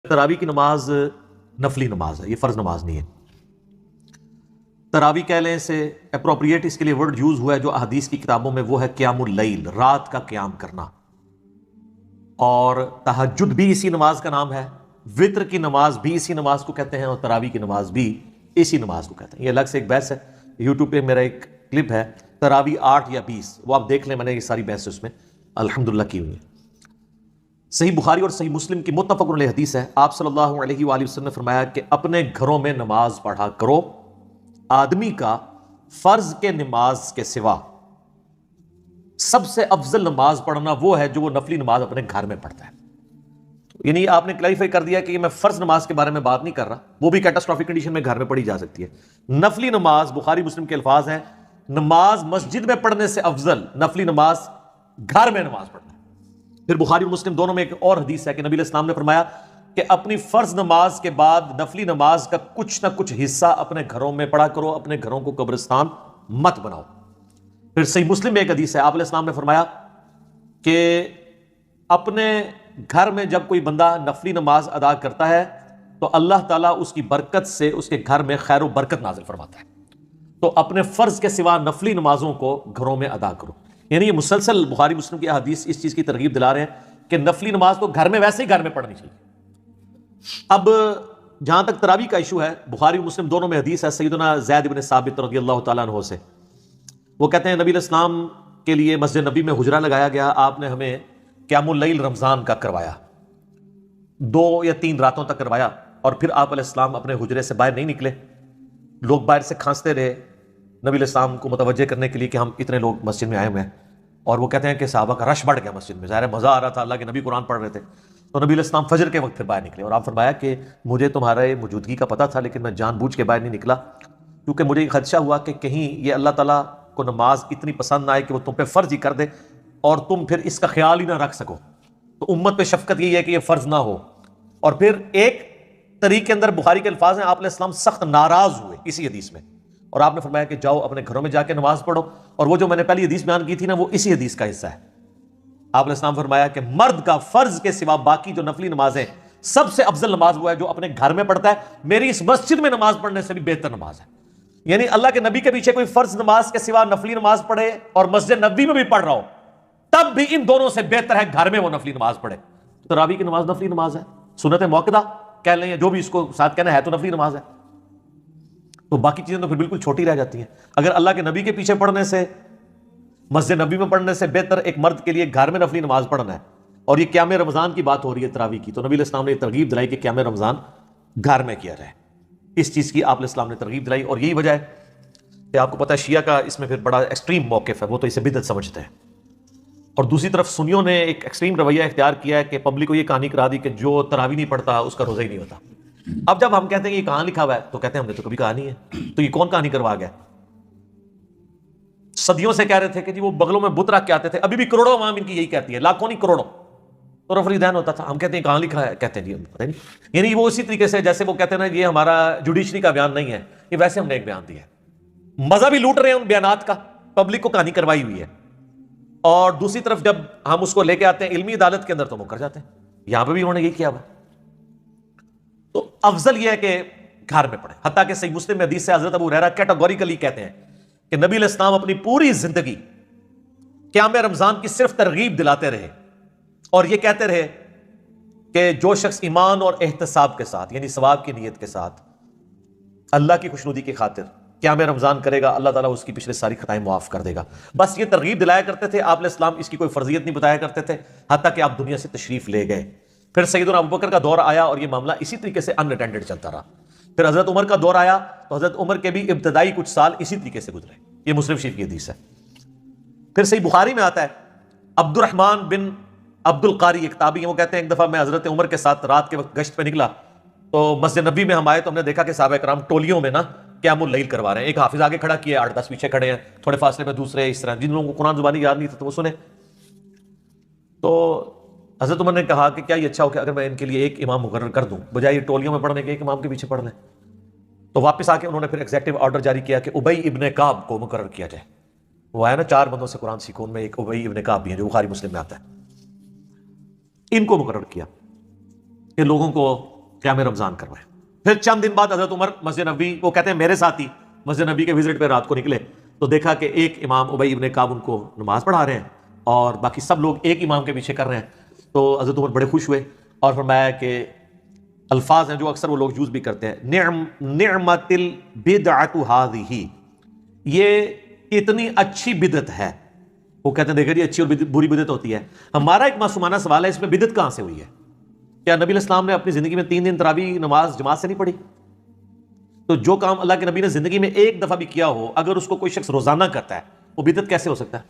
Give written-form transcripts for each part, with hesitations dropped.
تراویح کی نماز نفلی نماز ہے، یہ فرض نماز نہیں ہے۔ تراویح کہہ لیں سے اپروپریٹ اس کے لیے ورڈ یوز ہوا ہے جو احادیث کی کتابوں میں، وہ ہے قیام اللیل، رات کا قیام کرنا، اور تہجد بھی اسی نماز کا نام ہے، وطر کی نماز بھی اسی نماز کو کہتے ہیں، اور تراویح کی نماز بھی اسی نماز کو کہتے ہیں۔ یہ الگ سے ایک بحث ہے، یوٹیوب پہ میرا ایک کلپ ہے تراویح 8 یا 20، وہ آپ دیکھ لیں، میں نے یہ ساری بحث اس میں الحمدللہ کی ہوئی ہے۔ صحیح بخاری اور صحیح مسلم کی متفق علیہ حدیث ہے، آپ صلی اللہ علیہ وآلہ وسلم نے فرمایا کہ اپنے گھروں میں نماز پڑھا کرو، آدمی کا فرض کے نماز کے سوا سب سے افضل نماز پڑھنا وہ ہے جو وہ نفلی نماز اپنے گھر میں پڑھتا ہے۔ یعنی آپ نے کلیریفائی کر دیا کہ یہ میں فرض نماز کے بارے میں بات نہیں کر رہا، وہ بھی کیٹاسٹرافک کنڈیشن میں گھر میں پڑھی جا سکتی ہے۔ نفلی نماز بخاری مسلم کے الفاظ ہیں، نماز مسجد میں پڑھنے سے افضل نفلی نماز گھر میں نماز پڑھنا ہے۔ پھر بخاری اور مسلم دونوں میں ایک اور حدیث ہے کہ نبی علیہ السلام نے فرمایا کہ اپنی فرض نماز کے بعد نفلی نماز کا کچھ نہ کچھ حصہ اپنے گھروں میں پڑھا کرو، اپنے گھروں کو قبرستان مت بناؤ۔ پھر صحیح مسلم میں ایک حدیث ہے، آپ علیہ السلام نے فرمایا کہ اپنے گھر میں جب کوئی بندہ نفلی نماز ادا کرتا ہے تو اللہ تعالیٰ اس کی برکت سے اس کے گھر میں خیر و برکت نازل فرماتا ہے۔ تو اپنے فرض کے سوا نفلی نمازوں کو گھروں میں ادا کرو۔ یعنی یہ مسلسل بخاری مسلم کی حدیث اس چیز کی ترغیب دلا رہے ہیں کہ نفلی نماز تو گھر میں ویسے ہی گھر میں پڑھنی چاہیے۔ اب جہاں تک تراویح کا ایشو ہے، بخاری مسلم دونوں میں حدیث ہے سیدنا زید بن ثابت رضی اللہ تعالیٰ عنہ سے، وہ کہتے ہیں نبی علیہ السلام کے لیے مسجد نبی میں حجرہ لگایا گیا، آپ نے ہمیں قیام اللیل رمضان کا کروایا، 2 یا 3 راتوں تک کروایا، اور پھر آپ علیہ السلام اپنے حجرے سے باہر نہیں نکلے، لوگ باہر سے کھانستے رہے نبی علیہ السلام کو متوجہ کرنے کے لیے کہ ہم اتنے لوگ مسجد میں آئے ہوئے ہیں، اور وہ کہتے ہیں کہ صحابہ کا رش بڑھ گیا مسجد میں، ظاہر ہے مزہ آ رہا تھا، اللہ کے نبی قرآن پڑھ رہے تھے، تو نبی علیہ السلام فجر کے وقت پھر باہر نکلے، اور آپ فرمایا کہ مجھے تمہارے موجودگی کا پتہ تھا لیکن میں جان بوجھ کے باہر نہیں نکلا، کیونکہ مجھے یہ خدشہ ہوا کہ کہیں یہ اللہ تعالیٰ کو نماز اتنی پسند نہ آئے کہ وہ تم پہ فرض ہی کر دے اور تم پھر اس کا خیال ہی نہ رکھ سکو۔ تو امت پہ شفقت یہی ہے کہ یہ فرض نہ ہو۔ اور پھر ایک طریق کے اندر بخاری کے الفاظ ہیں، آپ علیہ السلام سخت ناراض ہوئے اسی حدیث میں، اور آپ نے فرمایا کہ جاؤ اپنے گھروں میں جا کے نماز پڑھو، اور وہ جو میں نے پہلی حدیث بیان کی تھی نا، وہ اسی حدیث کا حصہ ہے۔ آپ علیہ السلام فرمایا کہ مرد کا فرض کے سوا باقی جو نفلی نمازیں، سب سے افضل نماز وہ ہے جو اپنے گھر میں پڑھتا ہے، میری اس مسجد میں نماز پڑھنے سے بھی بہتر نماز ہے۔ یعنی اللہ کے نبی کے پیچھے کوئی فرض نماز کے سوا نفلی نماز پڑھے اور مسجد نبوی میں بھی پڑھ رہا ہو، تب بھی ان دونوں سے بہتر ہے گھر میں وہ نفلی نماز پڑھے۔ تراویح کی نماز نفلی نماز ہے، سنت موقدہ کہہ لیں، جو بھی اس کو ساتھ کہنا ہے تو نفلی نماز ہے، تو باقی چیزیں تو پھر بالکل چھوٹی رہ جاتی ہیں۔ اگر اللہ کے نبی کے پیچھے پڑھنے سے، مسجد نبی میں پڑھنے سے بہتر ایک مرد کے لیے گھر میں نفلی نماز پڑھنا ہے، اور یہ قیام رمضان کی بات ہو رہی ہے تراویح کی، تو نبی علیہ السلام نے یہ ترغیب دلائی کہ قیام رمضان گھر میں کیا جائے، اس چیز کی آپ علیہ السلام نے ترغیب دلائی۔ اور یہی وجہ ہے کہ آپ کو پتہ ہے شیعہ کا اس میں پھر بڑا ایکسٹریم موقف ہے، وہ تو اسے بدعت سمجھتے ہیں، اور دوسری طرف سنیوں نے ایک ایکسٹریم رویہ اختیار کیا ہے کہ پبلک کو یہ کہانی کرا دی کہ جو تراویح نہیں پڑھتا اس کا روزہ ہی نہیں ہوتا۔ اب جب ہم کہتے ہیں کہ یہ کہاں لکھا ہوا ہے تو کہتے ہیں ہم نے تو کبھی کہا نہیں ہے، تو یہ کون کہانی کروا گیا؟ صدیوں سے کہہ رہے تھے کہ جی وہ بغلوں میں بت رکھ کے آتے تھے، ابھی بھی کروڑوں عوام ان کی یہی کہتی ہے، لاکھوں نہیں کروڑوں، تو رفع الدین ہوتا تھا۔ ہم کہتے ہیں کہاں لکھا ہے، کہتے ہیں جی پتہ نہیں۔ یعنی وہ اسی طریقے سے جیسے وہ کہتے ہیں نا یہ ہمارا جوڈیشری کا بیان نہیں ہے، یہ ویسے ہم نے ایک بیان دیا ہے، مزہ بھی لوٹ رہے ہیں ان بیانات کا، پبلک کو کہانی کروائی ہوئی ہے، اور دوسری طرف جب ہم اس کو لے کے آتے ہیں علمی عدالت کے اندر تو وہ کر جاتے ہیں۔ یہاں پہ بھی انہوں نے یہی کیا ہوا۔ تو افضل یہ ہے کہ گھر میں پڑھیں، حتیٰ کہ صحیح مسلم میں حدیث سے حضرت ابو ہریرہ کیٹیگوریکلی کہتے ہیں کہ نبی علیہ السلام اپنی پوری زندگی قیام رمضان کی صرف ترغیب دلاتے رہے، اور یہ کہتے رہے کہ جو شخص ایمان اور احتساب کے ساتھ، یعنی ثواب کی نیت کے ساتھ، اللہ کی خوشنودی کی خاطر قیام رمضان کرے گا، اللہ تعالیٰ اس کی پچھلے ساری خطائیں معاف کر دے گا۔ بس یہ ترغیب دلایا کرتے تھے آپ علیہ السلام، اس کی کوئی فرضیت نہیں بتایا کرتے تھے، حتیٰ کہ آپ دنیا سے تشریف لے گئے۔ پھر سیدنا ابوبکر کا دور آیا اور یہ معاملہ اسی طریقے سے ان اٹینڈڈ چلتا رہا۔ پھر حضرت عمر کا دور آیا تو حضرت عمر کے بھی ابتدائی کچھ سال اسی طریقے سے گزرے۔ یہ مسلم شریف کی حدیث ہے۔ پھر صحیح بخاری میں آتا ہے، عبد الرحمن بن عبد القاری ایک تابعی ہیں، وہ کہتے ہیں ایک دفعہ میں حضرت عمر کے ساتھ رات کے وقت گشت پہ نکلا تو مسجد نبی میں ہم آئے تو ہم نے دیکھا کہ صحابہ کرام ٹولیوں میں نا قیام اللیل کروا رہے ہیں، ایک حافظ آگے کھڑا کیا، 8-10 پیچھے کھڑے ہیں، تھوڑے فاصلے پہ دوسرے، اس طرح جن لوگوں کو قرآن زبانی یاد نہیں تھا تو وہ سنے۔ تو حضرت عمر نے کہا کہ کیا یہ اچھا ہو کہ اگر میں ان کے لیے ایک امام مقرر کر دوں، بجائے یہ ٹولیوں میں پڑھنے کے ایک امام کے پیچھے پڑھ لیں۔ تو واپس آ کے انہوں نے پھر ایگزیکٹو آرڈر جاری کیا کہ ابی ابن کعب کو مقرر کیا جائے۔ وہ آیا نا 4 بندوں سے قرآن سیکھو، ان میں ایک ابی ابن کعب بھی ہیں جو بخاری مسلم میں آتا ہے، ان کو مقرر کیا کہ لوگوں کو قیام رمضان کروائے. پھر چند دن بعد حضرت عمر مسجد نبوی، وہ کہتے ہیں میرے ساتھ ہی مسجد نبی کے وزٹ پہ رات کو نکلے تو دیکھا کہ ایک امام ابی ابن کعب ان کو نماز پڑھا رہے ہیں اور باقی سب لوگ ایک امام کے پیچھے کر رہے ہیں. تو حضرت عمر بڑے خوش ہوئے اور فرمایا کہ الفاظ ہیں جو اکثر وہ لوگ یوز بھی کرتے ہیں، نعمت البدعۃ ھذہ، یہ اتنی اچھی بدعت ہے. وہ کہتے ہیں دیکھیں جی اچھی اور بری بدعت ہوتی ہے. ہمارا ایک معصومانہ سوال ہے، اس میں بدعت کہاں سے ہوئی ہے؟ کیا نبی علیہ السلام نے اپنی زندگی میں 3 دن تراویح نماز جماعت سے نہیں پڑھی؟ تو جو کام اللہ کے نبی نے زندگی میں ایک دفعہ بھی کیا ہو، اگر اس کو کوئی شخص روزانہ کرتا ہے وہ بدعت کیسے ہو سکتا ہے؟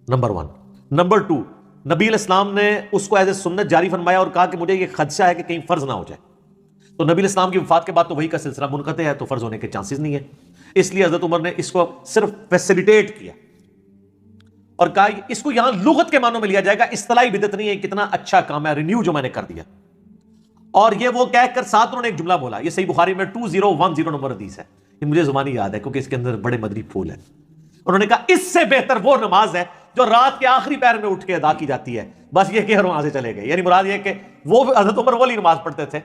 نمبر 1. نمبر 2، نبی علیہ السلام نے اس کو ایز اے سنت جاری فرمایا اور کہا کہ مجھے یہ خدشہ ہے کہ کہیں فرض نہ ہو جائے. تو نبی علیہ السلام کی وفات کے بعد تو وہی کا سلسلہ منقطع ہے، تو فرض ہونے کے چانسز نہیں ہے. اس لیے حضرت عمر نے اس کو صرف فیسیلیٹیٹ کیا اور کہا اس کو یہاں لغت کے معنوں میں لیا جائے گا، اصطلاحی بدعت نہیں ہے. کتنا اچھا کام ہے، رینیو جو میں نے کر دیا. اور یہ وہ کہہ کر ساتھ انہوں نے ایک جملہ بولا، یہ صحیح بخاری میں 2010 نمبر حدیث ہے، یہ مجھے زبانی یاد ہے کیونکہ اس کے اندر بڑے مدنی پھول ہیں. انہوں نے کہا اس سے بہتر وہ نماز ہے جو رات کے آخری پہر میں اٹھ کے ادا کی جاتی ہے. بس یہ کہ وہاں سے چلے گئے، یعنی مراد یہ کہ وہ حضرت عمر والی نماز پڑھتے تھے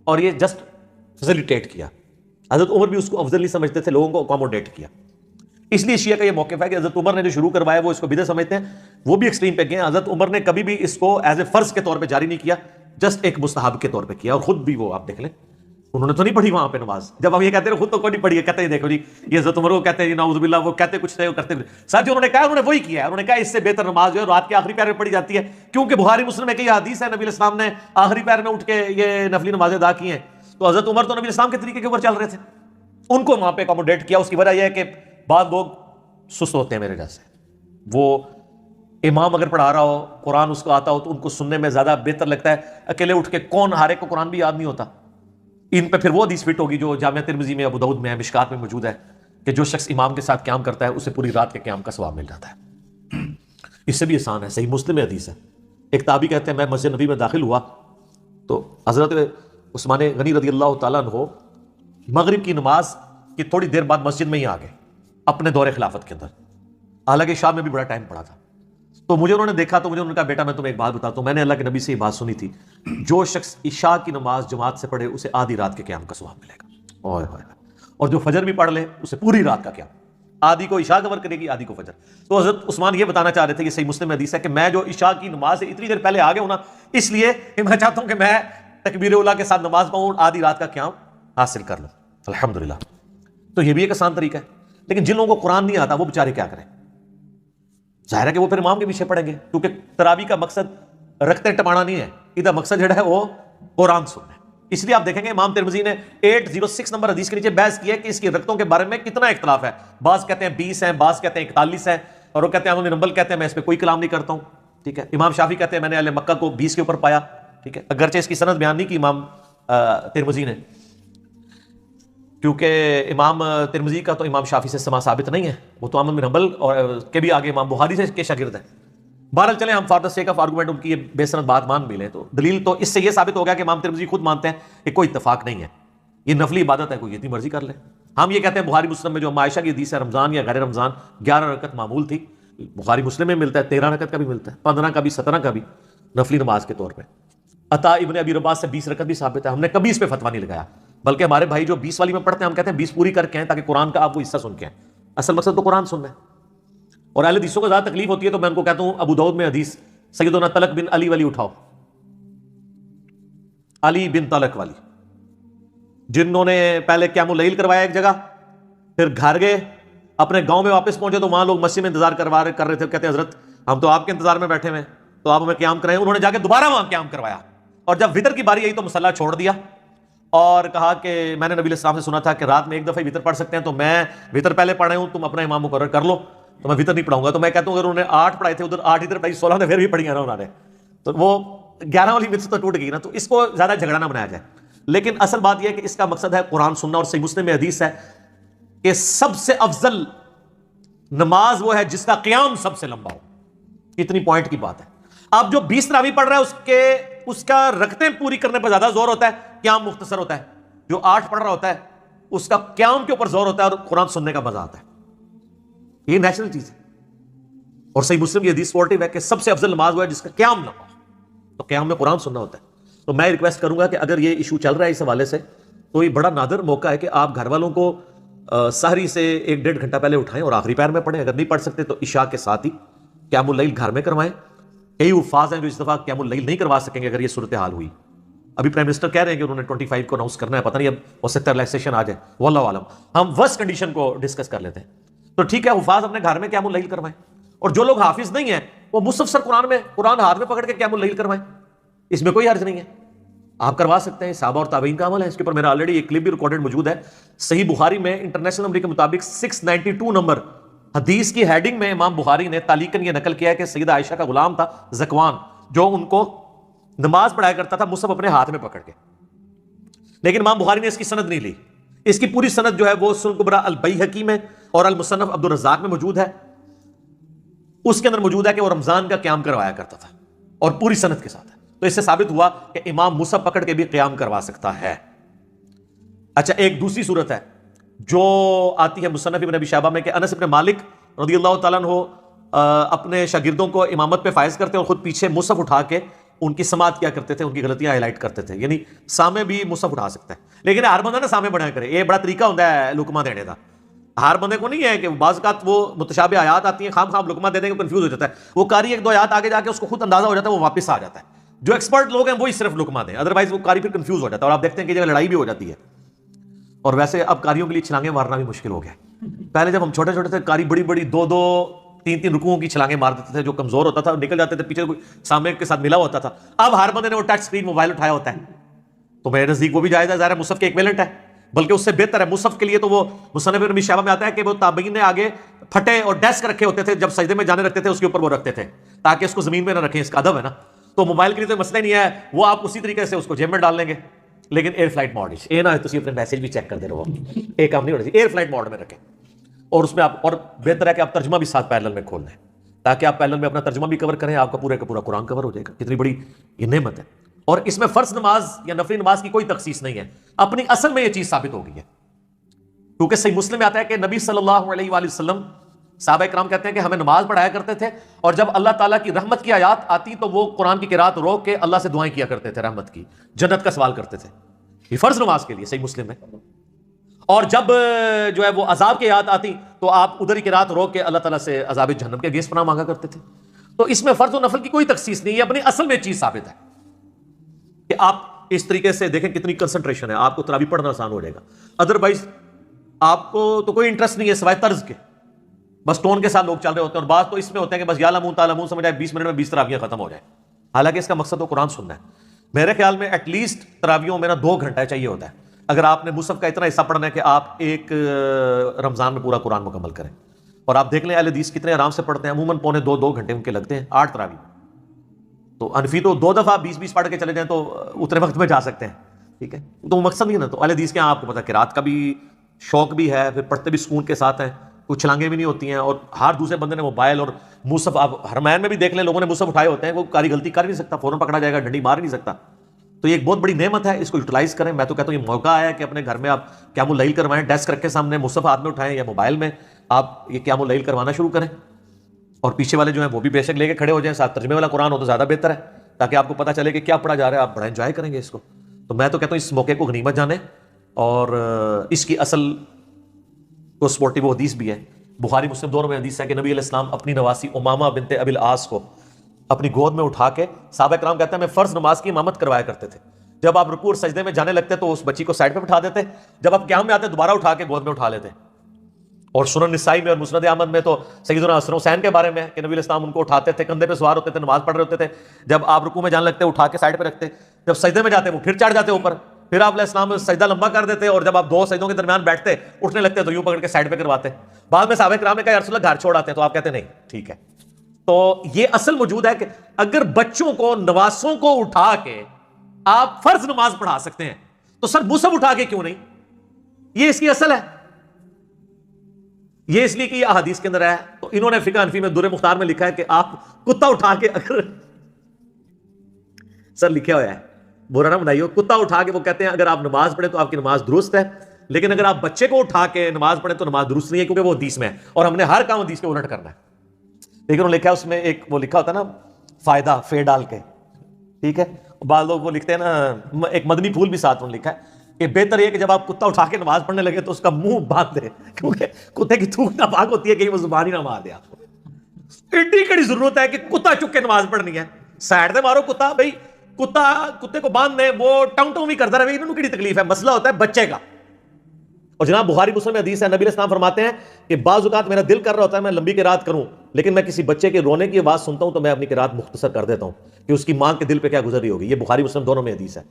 اور یہ جسٹ فیسیلیٹیٹ کیا. حضرت عمر بھی اس کو افضل نہیں سمجھتے تھے، لوگوں کو اکوموڈیٹ کیا. اس لیے شیعہ کا یہ موقف ہے کہ حضرت عمر نے جو شروع کروایا وہ اس کو بدعت سمجھتے ہیں، وہ بھی ایکسٹریم پہ گئے. حضرت عمر نے کبھی بھی اس کو ایز اے فرض کے طور پہ جاری نہیں کیا، جسٹ ایک مستحب کے طور پہ کیا. اور خود بھی وہ آپ دیکھ لیں، انہوں نے تو نہیں پڑھی وہاں پہ نماز. جب ہم یہ کہتے ہیں خود تو کوئی نہیں پڑھی ہے، کہتے ہیں دیکھو جی یہ حضرت عمر کو کہتے ہیں جی نعوذ باللہ، وہ کہتے کچھ تھے وہ کرتے ساتھ. انہوں نے کہا انہوں نے وہی کیا ہے. انہوں نے کہا اس سے بہتر نماز جو ہے رات کے آخری پہر میں پڑھی جاتی ہے، کیونکہ بخاری مسلم میں کئی حدیث ہے نبی علیہ السلام نے آخری پہر میں اٹھ کے یہ نفلی نمازیں ادا کی ہیں. تو حضرت عمر تو نبی علیہ السلام کے طریقے کے اوپر چل رہے تھے، ان کو وہاں پہ اکوموڈیٹ کیا. اس کی وجہ یہ ہے کہ بعض لوگ سست ہوتے ہیں میرے جیسے، وہ امام اگر پڑھا رہا ہو قرآن اس کو آتا ہو تو ان کو سننے میں زیادہ بہتر لگتا ہے. اکیلے اٹھ کے کون ہر ایک کو قرآن بھی یاد نہیں ہوتا. ان پہ پھر وہ حدیث فٹ ہوگی جو جامعہ ترمذی میں، ابو داؤد میں، مشکات میں موجود ہے کہ جو شخص امام کے ساتھ قیام کرتا ہے اسے پوری رات کے قیام کا ثواب مل جاتا ہے. اس سے بھی آسان ہے، صحیح مسلم میں حدیث ہے. ایک تابعی کہتے ہیں میں مسجد نبی میں داخل ہوا تو حضرت عثمان غنی رضی اللہ تعالیٰ عنہ مغرب کی نماز کی تھوڑی دیر بعد مسجد میں ہی آ گئے اپنے دور خلافت کے اندر، حالانکہ شام میں بھی بڑا ٹائم پڑا تھا. تو مجھے انہوں نے دیکھا تو مجھے انہوں نے کہا بیٹا میں تمہیں ایک بات بتاتا ہوں، میں نے اللہ کے نبی سے یہ بات سنی تھی، جو شخص عشاء کی نماز جماعت سے پڑھے اسے آدھی رات کے قیام کا ثواب ملے گا، اور جو فجر بھی پڑھ لے اسے پوری رات کا قیام. آدھی کو عشاء کور کرے گی، آدھی کو فجر. تو حضرت عثمان یہ بتانا چاہ رہے تھے، یہ صحیح مسلم میں حدیث ہے کہ میں جو عشاء کی نماز سے اتنی دیر پہلے آ گیا ہوں نا، اس لیے میں چاہتا ہوں کہ میں تکبیر اولیٰ کے ساتھ نماز پڑھوں، آدھی رات کا قیام حاصل کر لوں. الحمدللہ. تو یہ بھی ایک آسان طریقہ ہے. لیکن جن لوگوں کو قرآن نہیں آتا وہ بیچارے کیا کریں؟ ظاہر ہے کہ وہ پھر امام کے پیچھے پڑھیں گے، کیونکہ تراویح کا مقصد رکھتے ٹپانا نہیں ہے، ادھر مقصد جو ہے وہ قرآن سننا ہے. اس لیے آپ دیکھیں گے امام ترمذی نے 806 نمبر حدیث کے نیچے بحث کی ہے کہ اس کی رکعتوں کے بارے میں کتنا اختلاف ہے. بعض کہتے ہیں 20 ہیں، بعض کہتے ہیں 41 ہیں، اور وہ کہتے ہیں احمد بن حنبل کہتے ہیں میں اس پہ کوئی کلام نہیں کرتا ہوں. ٹھیک ہے. امام شافعی کہتے ہیں میں نے اہل مکہ کو 20 کے اوپر پایا. ٹھیک ہے. اگرچہ اس کی سند بیان نہیں کی امام ترمذی نے، کیونکہ امام ترمذی کا تو امام شافعی سے سما ثابت نہیں ہے، وہ تو احمد بن حنبل اور کے بھی آگے امام بخاری سے کے شاگرد ہیں. بہرحال چلیں ہم for the sake of argument ان کی یہ بے سند بات مان بھی لیں تو دلیل تو اس سے یہ ثابت ہو گیا کہ امام ترمذی خود مانتے ہیں کہ کوئی اتفاق نہیں ہے، یہ نفلی عبادت ہے، کوئی جتنی مرضی کر لے. ہم یہ کہتے ہیں بخاری مسلم میں جو عائشہ کی حدیث ہے رمضان یا غیر رمضان 11 رکعت معمول تھی، بخاری مسلم میں ملتا ہے 13 رکعت کا بھی ملتا ہے، 15 کا بھی 17 کا بھی نفلی نماز کے طور پہ. عطا ابن ابی رباح سے 20 رکعت بھی ثابت ہے. ہم نے کبھی اس پہ فتویٰ نہیں لگایا، بلکہ ہمارے بھائی جو 20 والی میں پڑھتے ہیں ہم کہتے ہیں 20 پوری کر کے ہیں تاکہ قرآن کا آپ وہ حصہ سن کے ہیں. اصل مقصد تو قرآن سننا ہے. اور اہل حدیثوں کو زیادہ تکلیف ہوتی ہے تو میں ان کو کہتا ہوں ابو داؤد میں حدیث سیدنا طلق بن علی والی اٹھاؤ، علی بن طلق والی، جنہوں نے پہلے قیام اللیل کروایا ایک جگہ، پھر گھر گئے، اپنے گاؤں میں واپس پہنچے تو وہاں لوگ مسجد میں انتظار کر رہے تھے. کہتے ہیں حضرت ہم تو آپ کے انتظار میں بیٹھے ہوئے تو آپ ہمیں قیام کرائیں. انہوں نے جا کے دوبارہ وہاں قیام کروایا، اور جب وتر کی باری آئی تو مصلی چھوڑ دیا اور کہا کہ میں نے نبی علیہ السلام سے سنا تھا کہ رات میں ایک دفعہ وتر پڑھ سکتے ہیں، تو میں وتر پہلے پڑھ رہا ہوں، تم اپنا امام مقرر کر لو، تو میں وتر نہیں پڑھاؤں گا. تو میں کہتا ہوں اگر انہوں نے 8 پڑھائے تھے ادھر 8 ادھر پڑھائی، 16 نے پھر بھی پڑھی ہیں نا انہوں نے، تو وہ 11 والی وتر تو ٹوٹ گئی نا. تو اس کو زیادہ جھگڑا نہ بنایا جائے. لیکن اصل بات یہ ہے کہ اس کا مقصد ہے قرآن سننا. اور صحیح مسلم میں حدیث ہے کہ سب سے افضل نماز وہ ہے جس کا قیام سب سے لمبا ہو. اتنی پوائنٹ کی بات ہے. اب جو 20 تراویح پڑھ رہا ہے اس کا رکعتیں پوری کرنے پر زیادہ زور ہوتا ہے، قیام مختصر ہوتا ہے. جو 8 پڑھ رہا ہوتا ہے اس کا قیام کے اوپر زور ہوتا ہے اور قرآن سننے کا مزہ آتا ہے. یہ نیچرل چیز ہے. اور صحیح مسلم کی حدیث سپورٹیو ہے کہ سب سے افضل نماز وہ ہے جس کا قیام لمبا ہو. تو قیام میں قرآن سننا ہوتا ہے. تو تو میں ریکویسٹ کروں گا کہ اگر یہ ایشو چل رہا ہے اس حوالے سے تو یہ بڑا نادر موقع ہے کہ آپ گھر والوں کو سحری سے 1-1.5 گھنٹہ پہلے اٹھائیں اور آخری پہر میں پڑھیں. اگر نہیں پڑھ سکتے تو عشاء کے ساتھ ہی قیام اللیل گھر میں کروائیں. کئی حفاظ ہیں جو اس دفعہ قیام اللیل نہیں کروا سکیں گے اگر یہ صورتحال ہوئی. ابھی پرائم منسٹر کہہ رہے ہیں کہ انہوں نے 25 کو اناؤنس کرنا ہے, پتہ نہیں اب ہو سکتا ہے ریلیکسیشن آ جائے, واللہ عالم. ہم ورسٹ کنڈیشن کو ڈسکس کر لیتے ہیں. تو ٹھیک ہے, حفاظ اپنے گھر میں قیام اللیل کروائیں, اور جو لوگ حافظ نہیں ہیں وہ مصحف سر قرآن ہاتھ میں پکڑ کے قیام اللیل کروائیں, اس میں کوئی حرج نہیں ہے, آپ کروا سکتے ہیں. صحابہ اور تابعین کا عمل ہے. اس کے اوپر میرا آلریڈی ایک کلپ بھی ریکارڈڈ موجود ہے صحیح بخاری میں, انٹرنیشنل نمبر کے مطابق 692 نمبر حدیث کی ہیڈنگ میں امام بخاری نے تعلیقاً یہ نقل کیا ہے کہ سیدہ عائشہ کا غلام تھا زکوان, جو ان کو نماز پڑھایا کرتا تھا مصحف اپنے ہاتھ میں پکڑ کے. لیکن امام بخاری نے اس کی سند نہیں لی. اس کی پوری سند جو ہے وہ سنن کبریٰ البیہقی میں اور المصنف عبد الرزاق میں موجود ہے. اس کے اندر موجود ہے کہ وہ رمضان کا قیام کروایا کرتا تھا, اور پوری سند کے ساتھ ہے. تو اس سے ثابت ہوا کہ امام مصحف پکڑ کے بھی قیام کروا سکتا ہے. اچھا, ایک دوسری صورت ہے جو آتی ہے مصنف ابن ابی شیبہ میں کہ انس بن مالک رضی اللہ تعالیٰ عنہ اپنے شاگردوں کو امامت پہ فائز کرتے اور خود پیچھے مصحف اٹھا کے ان کی سماعت کیا کرتے تھے, ان کی غلطیاں ہائی لائٹ کرتے تھے. یعنی سامنے بھی مصحف اٹھا سکتا ہے, لیکن ہر بندہ نا سامنے بنایا کرے. یہ بڑا طریقہ ہوتا ہے لقمہ دینے کا. ہر بندے کو نہیں ہے کہ بعض اوقات وہ متشابہ آیات آتی ہیں, خام لقمہ دے دیں گے, کنفیوز ہو جاتا ہے. وہ قاری 1-2 آیات آگے جا کے اس کو خود اندازہ ہو جاتا ہے, وہ واپس آ جاتا ہے. جو ایکسپرٹ لوگ ہیں وہی صرف لقمہ دیں, ادروائز وہ قاری پھر کنفیوز ہو جاتا ہے, اور آپ دیکھتے ہیں کہ جگہ لڑائی بھی ہو جاتی ہے. اور ویسے اب قاریوں کے لیے چھلانگیں مارنا بھی مشکل ہو گیا. پہلے جب ہم چھوٹے چھوٹے تھے, قاری بڑی بڑی 2-3 رکوعوں کی چھلانگیں مار دیتے تھے, جو کمزور ہوتا تھا نکل جاتے تھے, پیچھے کوئی سامنے کے ساتھ ملا ہوتا تھا. اب ہر بندے نے وہ ٹچ اسکرین موبائل اٹھایا ہوتا ہے, تو میرے نزدیک وہ بھی جائز ہے. ظاہر ہے مصحف کے ایکویلنٹ ہے, بلکہ اس سے بہتر ہے. مصحف کے لیے تو وہ مصنف ابن ابی شیبہ میں آتا ہے کہ وہ تابعین نے آگے پھٹے اور ڈیسک رکھے ہوتے تھے, جب سجدے میں جانے رکھتے تھے اس کے اوپر وہ رکھتے تھے تاکہ اس کو زمین میں نہ رکھیں. اس کا ادب ہے نا. تو موبائل کے لیے تو مسئلہ نہیں ہے, وہ آپ اسی طریقے سے اس کو جیب میں ڈال لیں گے. لیکن ایئر فلائٹ موڈ یہ نہ تھی اپنے میسج بھی چیک کرتے رہو, ایک کام نہیں ہونا چاہیے. ایئر فلائٹ موڈ میں رکھیں, اور اس میں آپ, اور بہتر ہے کہ آپ ترجمہ بھی ساتھ پیرلل میں کھول لیں تاکہ آپ پیرلل میں اپنا ترجمہ بھی کور کریں, آپ کا پورا کا پورا قرآن کور ہو جائے گا. کتنی بڑی یہ نعمت ہے. اور اس میں فرض نماز یا نفلی نماز کی کوئی تخصیص نہیں ہے, اپنی اصل میں یہ چیز ثابت ہو گئی ہے. کیونکہ صحیح مسلم میں آتا ہے کہ نبی صلی اللہ علیہ وآلہ وسلم, صحابہ کرام کہتے ہیں کہ ہمیں نماز پڑھایا کرتے تھے, اور جب اللہ تعالیٰ کی رحمت کی آیات آتی تو وہ قرآن کی قرات روک کے اللہ سے دعائیں کیا کرتے تھے, رحمت کی, جنت کا سوال کرتے تھے. یہ فرض نماز کے لیے صحیح مسلم ہے. اور جب جو ہے وہ عذاب کی آیات آتی تو آپ ادھر ہی قرات روک کے اللہ تعالیٰ سے عذاب جہنم کے اگینسٹ پناہ مانگا کرتے تھے. تو اس میں فرض و نفل کی کوئی تخصیص نہیں ہے, اپنی اصل میں چیز ثابت ہے کہ آپ اس طریقے سے دیکھیں کتنی کنسنٹریشن ہے, آپ کو تراویح پڑھنا آسان ہو جائے گا. ادروائز آپ کو تو کوئی انٹرسٹ نہیں ہے سوائے طرز کے, بس ٹون کے ساتھ لوگ چل رہے ہوتے ہیں. اور بعض تو اس میں ہوتے ہیں کہ بس یعلمون تعلمون سمجھ آئے 20 منٹ میں 20 تراویحیں ختم ہو جائیں, حالانکہ اس کا مقصد تو قرآن سننا ہے. میرے خیال میں ایٹ لیسٹ تراویحوں میں 2 گھنٹہ چاہیے ہوتا ہے, اگر آپ نے مصحف کا اتنا حصہ پڑھنا ہے کہ آپ ایک رمضان میں پورا قرآن مکمل کریں. اور آپ دیکھ لیں اہل حدیث کتنے آرام سے پڑھتے ہیں, عموماً 2.25 گھنٹے ان کے لگتے ہیں 8 تراویح. تو حنفی تو 2 دفعہ 20 پڑھ کے چلے جائیں تو اتنے وقت میں جا سکتے ہیں, ٹھیک ہے. تو وہ مقصد نہیں ہے نا. تو اہل حدیث کے یہاں آپ کو پتا قرات کا بھی شوق بھی ہے, پھر پڑھتے بھی سکون کے ساتھ ہیں, کوئی چھلانگیں بھی نہیں ہوتی ہیں. اور ہر دوسرے بندے نے موبائل اور مصحف, آپ حرمین میں بھی دیکھ لیں لوگوں نے مصحف اٹھائے ہوتے ہیں, وہ کاری غلطی کر نہیں سکتا, فوراً پکڑا جائے گا, ڈنڈی مار نہیں سکتا. تو یہ ایک بہت بڑی نعمت ہے, اس کو یوٹیلائز کریں. میں تو کہتا ہوں یہ موقع آیا ہے کہ اپنے گھر میں آپ قیام اللیل کروائیں, ڈیسک رکھ کے سامنے مصحف ہاتھ میں اٹھائیں یا موبائل میں آپ یہ قیام اللیل کروانا شروع کریں. اور پیچھے والے جو ہیں وہ بھی بے شک لے کے کھڑے ہو جائیں, ساتھ ترجمے والا قرآن ہو تو زیادہ بہتر ہے, تاکہ آپ کو پتہ چلے کہ کیا پڑھا جا رہا ہے, آپ بڑا انجوائے کریں گے اس کو. تو میں تو کہتا ہوں اس موقع کو غنیمت جانیں, اور اس کی اصل کو سپورٹیو حدیث بھی ہے. بخاری مسلم دونوں میں حدیث ہے کہ نبی علیہ السلام اپنی نواسی امامہ بنت ابی العاص کو اپنی گود میں اٹھا کے, صحابہ کرام کہتے ہیں میں فرض نماز کی امامت کروایا کرتے تھے. جب آپ رکوع اور سجدے میں جانے لگتے تو اس بچی کو سائڈ پہ بٹھا دیتے, جب آپ قیام میں آتے دوبارہ اٹھا کے گود میں اٹھا لیتے. اور سنن نسائی میں اور مسند احمد میں تو سیدنا حسن حسین کے بارے میں کہ نبی علیہ السلام ان کو اٹھاتے تھے, کندھے پہ سوار ہوتے تھے, نماز پڑھ رہے ہوتے تھے, جب آپ رکوع میں جانے لگتے اٹھا کے سائڈ پہ رکھتے, جب سجدے میں جاتے وہ پھر چڑھ جاتے اوپر, پھر آپ علیہ السلام سجدہ لمبا کر دیتے, اور جب آپ 2 سجدوں کے درمیان بیٹھتے اٹھنے لگتے تو یوں پکڑ کے سائڈ پہ کرواتے. بعد میں صحابہ کرام نے کہا یا رسول اللہ گھر چھوڑ آتے, تو آپ کہتے نہیں ٹھیک ہے. تو یہ اصل موجود ہے کہ اگر بچوں کو نواسوں کو اٹھا کے آپ فرض نماز پڑھا سکتے ہیں تو سر مصحف اٹھا کے کیوں نہیں؟ یہ اس کی اصل ہے. یہ اس لیے کہ یہ احادیث کے اندر ہے. تو انہوں نے فقہ حنفی میں در مختار میں لکھا ہے کہ آپ کتا اٹھا کے, اگر سر لکھا ہوا ہے برا نہ بنائیے, کتا اٹھا کے وہ کہتے ہیں اگر آپ نماز پڑھیں تو آپ کی نماز درست ہے, لیکن اگر آپ بچے کو اٹھا کے نماز پڑھیں تو نماز درست نہیں ہے, کیونکہ وہ حدیث میں ہے اور ہم نے ہر کام حدیث کے الٹ کرنا ہے. لیکن انہوں نے لکھا ہے اس میں ایک وہ لکھا ہوتا ہے نا فائدہ فے ڈال کے, ٹھیک ہے, بعض لوگ وہ لکھتے ہیں نا، ایک مدنی پھول بھی ساتھ انہوں نے لکھا ہے کہ بہتر یہ کہ جب آپ کتا اٹھا کے نماز پڑھنے لگے تو اس کا منہ باندھ دے، کیونکہ کتے کی تھوک ناپاک ہوتی ہے کہ وہ زبان ہی نہ مار دے آپ کو. ایڈی کڑی ضرورت ہے کہ کتا چک کے نماز پڑھنی ہے، سائڈ سے مارو کتا، بھائی کتے کو باندھ دیں، وہ ٹاؤں ٹاؤں بھی کرتا رہے، انہوں کی تکلیف ہے، مسئلہ ہوتا ہے بچے کا. اور جناب بخاری مسلم میں حدیث ہے، نبی علیہ السلام فرماتے ہیں کہ بعض اوقات میرا دل کر رہا ہوتا ہے میں لمبی قرات کروں، لیکن میں کسی بچے کے رونے کی آواز سنتا ہوں تو میں اپنی قرات مختصر کر دیتا ہوں کہ اس کی ماں کے دل پہ کیا گزر رہی ہوگی. یہ بخاری مسلم دونوں میں حدیث ہے.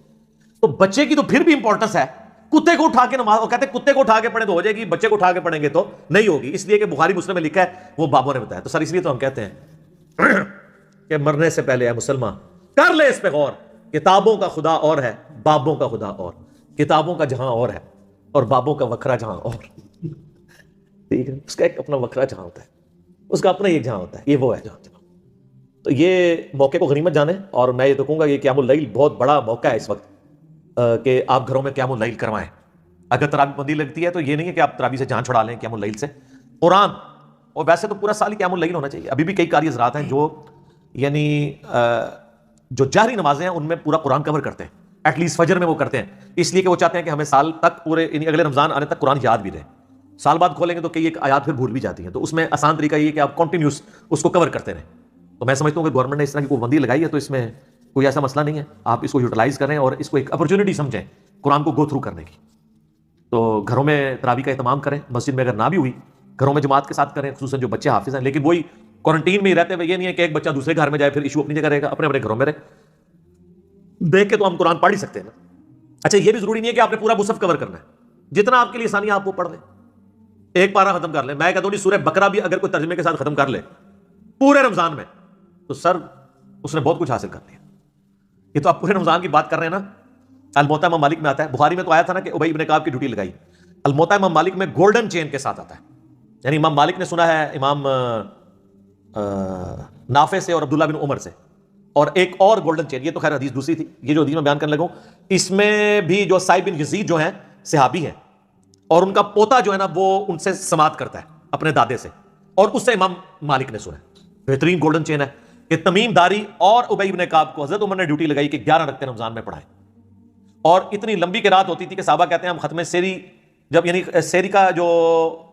تو بچے کی تو پھر بھی امپورٹنس ہے. کتے کو اٹھا کے نماز، وہ کہتے ہیں کتے کو اٹھا کے پڑھیں تو ہو جائے گی، بچے کو اٹھا کے پڑھیں گے تو نہیں ہوگی، اس لیے کہ بخاری مسلم میں لکھا ہے، وہ بابوں نے بتایا. تو سر اس لیے تو ہم کہتے ہیں کہ مرنے سے پہلے اے مسلمان کر لے اس پہ غور. کتابوں کا خدا اور ہے، بابوں کا خدا اور. کتابوں کا جہاں اور ہے اور بابوں کا وکھرا جہاں اور. ٹھیک ہے، اس کا ایک اپنا وکھرا جہاں ہوتا ہے، اس کا اپنا ایک جہاں ہوتا ہے، یہ وہ ہے جہاں. تو یہ موقع کو غنیمت جانیں. اور میں یہ تو کہوں گا یہ قیام اللیل بہت بڑا موقع ہے اس وقت کہ آپ گھروں میں قیام اللیل کروائیں. اگر تراویح بندی لگتی ہے تو یہ نہیں ہے کہ آپ تراویح سے جان چھڑا لیں قیام اللیل سے. قرآن، اور ویسے تو پورا سال ہی قیام اللیل ہونا چاہیے. ابھی بھی کئی قاری حضرات ہیں جو یعنی جو جہری نمازیں ہیں ان میں پورا قرآن کور کرتے ہیں، ایٹ لیسٹ فجر میں وہ کرتے ہیں، اس لیے کہ وہ چاہتے ہیں کہ ہمیں سال تک پورے یعنی اگلے رمضان آنے تک قرآن یاد بھی رہے. سال بعد کھولیں گے تو کئی ایک آیات پھر بھول بھی جاتی ہیں. تو اس میں آسان طریقہ یہ ہے کہ آپ کنٹینیوس اس کو کور کرتے رہیں. تو میں سمجھتا ہوں کہ گورنمنٹ نے اس طرح کی کوئی بندی لگائی ہے تو اس میں کوئی ایسا مسئلہ نہیں ہے. آپ اس کو یوٹیلائز کریں اور اس کو ایک اپرچونٹی سمجھیں قرآن کو گو تھرو کرنے کی. تو گھروں میں تراویح کا اہتمام کریں. مسجد میں اگر نہ بھی ہوئی گھروں میں جماعت کے ساتھ کریں، خصوصاً جو بچے حافظ ہیں. لیکن وہی کوارنٹین میں ہی رہتے ہوئے یہ نہیں ہے کہ ایک بچہ دوسرے گھر میں جائے پھر ایشو اپنی جگہ رہے گا، اپنے اپنے گھروں میں رہے. دیکھ کے تو ہم قرآن پڑھ ہی سکتے ہیں نا. اچھا یہ بھی ضروری نہیں ہے کہ آپ نے پورا مصحف کور کرنا ہے، جتنا آپ کے لیے آسانی ہے آپ وہ پڑھ لیں، ایک پارہ ختم کر لیں. میں کہتا ہوں سورہ بقرہ بھی اگر کوئی ترجمے کے ساتھ ختم کر لے پورے رمضان میں تو سر اس نے بہت کچھ حاصل کر لیا. یہ تو آپ پورے رمضان کی بات کر رہے ہیں نا. الموطا امام مالک میں آتا ہے، بخاری میں تو آیا تھا نا کہ ابی ابن کعب کی ڈیوٹی لگائی. الموطا امام مالک میں گولڈن چین کے ساتھ آتا ہے، یعنی امام مالک نے سنا ہے امام نافع سے اور عبداللہ بن عمر سے، اور ایک اور گولڈن چین، یہ تو خیر حدیث دوسری تھی، یہ جو حدیث میں بیان کرنے لگا ہوں اس میں بھی جو سعید بن یزید جو ہیں صحابی ہیں، اور ان کا پوتا جو ہے نا وہ ان سے سماعت کرتا ہے اپنے دادے سے، اور اس سے امام مالک نے سنا. بہترین گولڈن چین ہے کہ تمیم داری اور ابی بن کعب کو حضرت عمر نے ڈیوٹی لگائی کہ 11 رکعتیں رمضان میں پڑھائیں. اور اتنی لمبی قرات ہوتی تھی کہ صحابہ کہتے ہیں ہم ختم سیری جب یعنی سیری کا جو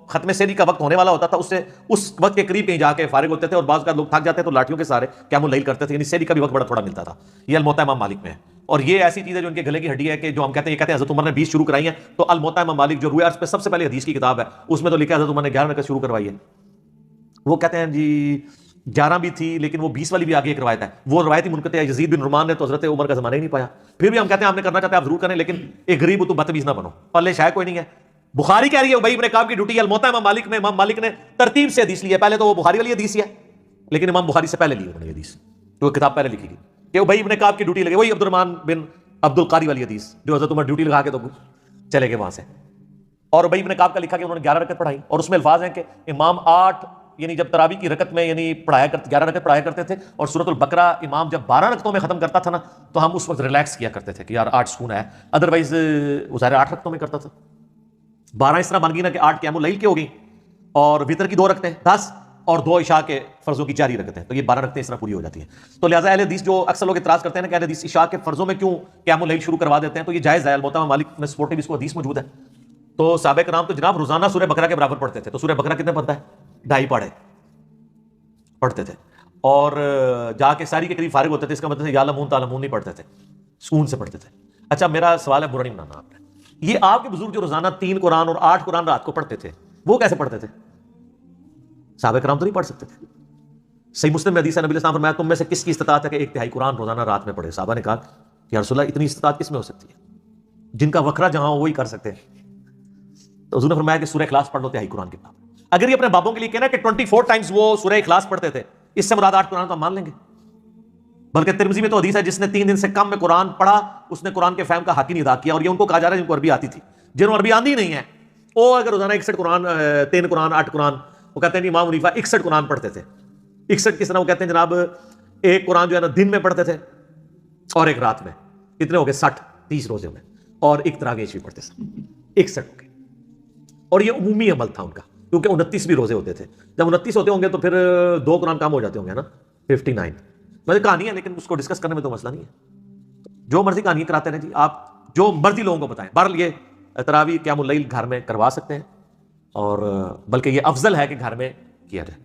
ختم سیری کا وقت ہونے والا ہوتا تھا اس وقت کے قریب کہیں جا کے فارغ ہوتے تھے، اور بعض کا لوگ تھک جاتے تو لاٹھیوں کے سارے قیام اللیل کرتے تھے. یعنی سیری کا بھی وقت بڑا تھوڑا ملتا تھا. یہ الموطا امام مالک میں ہے. اور یہ ایسی چیز ہے جو ان کے گلے کی ہڈی ہے کہ جو ہم کہتے ہیں، یہ کہتے ہیں حضرت عمر نے 20 شروع کرائی ہیں. تو الموطا امام مالک جو روئے عرض پہ سب سے پہلے حدیث کی کتاب ہے اس میں تو لکھا ہے حضرت عمر نے 11 رکعت شروع کروائی ہے. وہ کہتے ہیں جی 11 بھی تھی لیکن وہ 20 والی بھی آگے ایک روایت ہے، وہ روایتی منقطع ہے. یزید بن رمان نے تو حضرت عمر کا زمانہ ہی نہیں پایا. پھر بھی ہم کہتے ہیں آپ نے کرنا چاہتے ہیں آپ ضرور کریں، لیکن ایک غریب ہو تو بدتمیز نہ بنو، پلے شاید کوئی نہیں ہے. بخاری کہہ رہی ہے ابی ابن کعب کی ڈیوٹی الموطا امام مالک میں. امام مالک نے ترتیب سے حدیث لی ہے، پہلے تو وہ بخاری والی حدیث ہے لیکن امام بخاری سے پہلے لی انہوں نے حدیث، جو کتاب پہلے لکھی گئی کہ ابی ابن کعب کی ڈیوٹی لگے، وہی عبد الرحمن بن عبد القاری والی حدیث جو حضرت عمر ڈیوٹی لگا کے تو چلے گئے وہاں سے. اور ابی ابن کعب کا لکھا کہ انہوں نے 11 رکعت پڑھائی، اور اس میں الفاظ ہیں کہ امام 8 یعنی جب تراویح کی رکعت میں یعنی 11 رکعت پڑھایا کرتے تھے، اور سورۃ البقرہ امام جب 12 رکعتوں میں ختم کرتا تھا نا تو ہم اس وقت ریلیکس کیا کرتے تھے کہ یار 8 سکون ہے. ادروائز وہ ظاہر 8 رکعتوں میں کرتا تھا. 12 اس طرح بن گئی نا کہ 8 قیام اللیل کی ہو گئی، اور وتر کی 2 رکعتیں 10، اور 2 عشاء کے فرضوں کی 4 رکعتیں، تو یہ 12 رکعتیں اس طرح پوری ہو جاتی ہیں. تو لہٰذا اہل حدیث جو اکثر لوگ اعتراض کرتے ہیں نا کہ اہل حدیث عشاء کے فرضوں میں کیوں قیام اللیل شروع کروا دیتے ہیں، تو یہ جائز ہے. الموطا امام مالک میں سپورٹو اس کو حدیث موجود ہے. تو صحابہ کرام تو جناب روزانہ سورہ بقرہ کے برابر پڑھتے تھے. تو سورہ بقرہ کتنے پڑھتا ہے؟ 2.5 پاڑے پڑھتے تھے، اور جا کے ساری کے قریب فارغ ہوتے تھے. اس کا مطلب یعلمون تعلمون نہیں پڑھتے تھے، سکون سے پڑھتے تھے. اچھا میرا سوال ہے، برا نہیں بنانا آپ نے، یہ آپ کے بزرگ جو روزانہ 3 قرآن اور 8 قرآن رات کو پڑھتے تھے وہ کیسے پڑھتے تھے؟ صحابہ کرام تو نہیں پڑھ سکتے تھے. صحیح مسلم میں حدیث ہے، نبی علیہ السلام فرمایا تم میں سے کس کی استطاعت ہے کہ 1/3 قرآن روزانہ رات میں پڑھے؟ صحابہ نے کہا کہ یا رسول اللہ اتنی استطاعت کس میں ہو سکتی ہے؟ جن کا وکھرا جہاں ہو وہی کر سکتے ہیں. تو حضور نے فرمایا کہ سورہ اخلاص پڑھ لو 1/3 قرآن کے بعد. اگر یہ اپنے بابوں کے لیے کہنا کہ 24 ٹائمز وہ سورہ اخلاص پڑھتے تھے، اس سے مراد 8 قرآن تو ہم مان لیں گے. بلکہ ترمذی میں تو حدیث ہے جس نے 3 دن سے کم میں قرآن پڑھا اس نے قرآن کے فہم کا حق ہی نہیں ادا کیا. اور یہ ان کو کہا جا رہا ہے جن کو عربی آتی تھی. جنہوں عربی آندی نہیں ہے وہ اگر روزانہ 61 قرآن 3 قرآن 8 قرآن، وہ کہتے ہیں کہ امام حنیفہ 61 قرآن پڑھتے تھے. 61 کس طرح؟ وہ کہتے ہیں جناب ایک قرآن جو ہے نا دن میں پڑھتے تھے اور ایک رات میں. کتنے ہو گئے؟ 60 30 روزے میں. اور ایک تراویح بھی پڑھتے تھے 61 ہو گئے. اور یہ عمومی عمل تھا ان کا، کیونکہ 29 بھی روزے ہوتے تھے. جب 29 ہوتے ہوں گے تو پھر 2 قرآن کام ہو جاتے ہوں گے نا 59. مطلب کہانی ہے لیکن اس کو ڈسکس کرنے میں تو مسئلہ نہیں ہے. جو مرضی کہانی کراتے رہیں جی، آپ جو مرضی لوگوں کو بتائیں. بہرحال یہ تراویح قیام اللیل گھر میں کروا سکتے ہیں، اور بلکہ یہ افضل ہے کہ گھر میں کیا جائے.